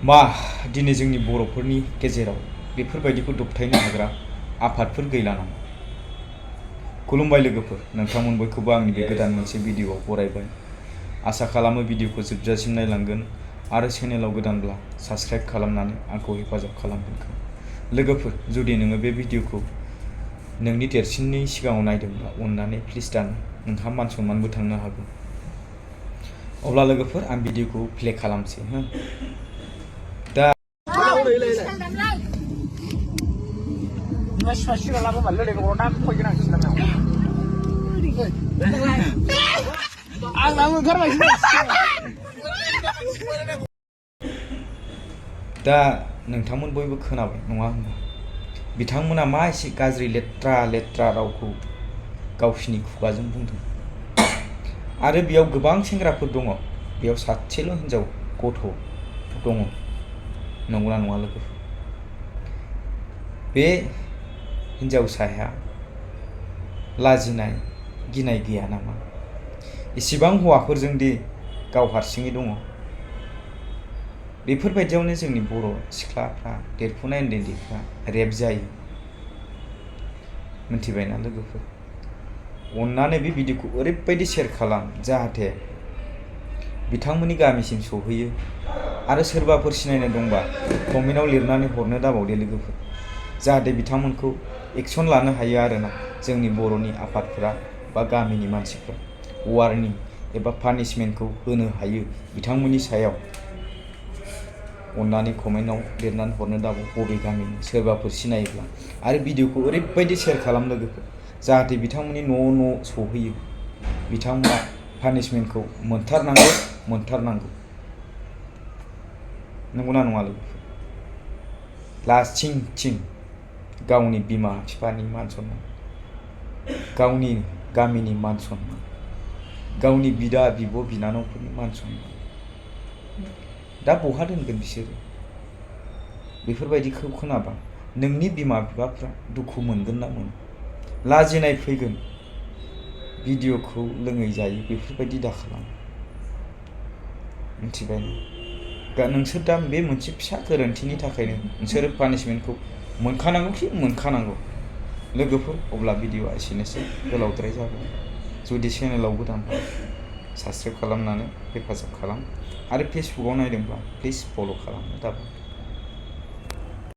मा दिनै जोंनि बर'फोरनि गेजेराव बेफोरबायदिखौ दबथायनो हाग्रा आफादफोर गैला नामा? खुलुमबाय लोगोफोर, नोंथांमोन बयखौबो आंनि बे गोदान मोनसे भिडिअ'आव बरायबाय। आसा खालामो भिडिअ'खौ जोबजासिम नायलांगोन आरो चेनेलाव गोदानब्ला साबस्क्राइब खालामनानै आंखौ हेफाजाब खालामगोन। लोगोफोर, जुदि नोङो बे भिडिअ'खौ नोंनि देरसिननि सिगाङाव नायदोंब्ला अननानै प्लिज दान, नोंहा मान सन्मानबो थांनो हागौ। अब्ला लोगोफोर, आं भिडिअ'खौ प्ले खालामसै। दा नोंथांमोन बयबो खोनाबाय नङा होनबा? बिथांमोना मा एसे गाज्रि लेथ्रा रावखौ गावसिनि खुगाजों बुंदों। आरो बेयाव गोबां सेंग्राफोर दङ, बेयाव सासेल' हिनजाव गथ' दङ, नंगौना नङा लोगोफोर? बे हिनजावसाया लाजिनाय गिनाय गैया नामा? इसिबां हौवाफोरजों दि गाव हारसिङै दङ। बेफोरबायदियावनो जोंनि बर' सिख्लाफ्रा, देरफुनाय उन्दैफ्रा रेप जायो। मिथिबायना लोगोफोर? अननानै बे भिडिअ'खौ ओरैबायदि शेयार खालाम जाहाथे बिथांमोननि गामिसिम सौहैयो। आरो सोरबाफोर सिनायनाय दंबा कमेन्टआव लिरनानै हरनो दाबावदे लोगोफोर, जाहाथे बिथांमोनखौ एक्सन लानो हायो आरोना जोंनि बर'नि आफादफोरा बा गामिनि मानसिफ्रा वार्निं एबा पानिशमेन्टखौ होनो हायो बिथांमोननि सायाव। अननानै कमेन्टआव लिरनानै हरनो दाबाव बबे गामिनि सोरबाफोर सिनायोब्ला। आरो भिडिअ'खौ ओरैबायदि शेयार खालाम लोगोफोर, जाहाथे बिथांमोननि न' सौहैयो। बिथांमोना पानिशमेन्टखौ मोनथारनांगौ। नंगौना नङा लोगोफोर? लास्टिं गावनि बिमा बिफानि मान सन्मान, गावनि गामिनि मान सन्मान, गावनि बिदा बिब' बिनानावफोरनि मान सन्मान दा बहा दोनगोन बिसोरो? बेफोरबायदिखौ खोनाबा नोंनि बिमा बिफाफ्रा दुखु मोनगोन ना मोना? लाजिनाय फैगोन। भिडिअ'खौ लोङै जायै बेफोरबायदि दाखालाम। मिथिबाय? नोंसोर दा बे मोनसे फिसा गोरोन्थिनि थाखायनो नोंसोरो पानिशमेन्टखौ मोनखानांगौ। लोगोफोर, अब्ला भिडिअ'आ एसेनोसै, गोलावद्राय जाबाय। जुदि चेनेलाव गोदानब्ला साबस्क्राइब खालामनानै हेफाजाब खालाम। आरो फेसबुकआव नायदोंब्ला प्लिज फल' खालामनो दाबाव।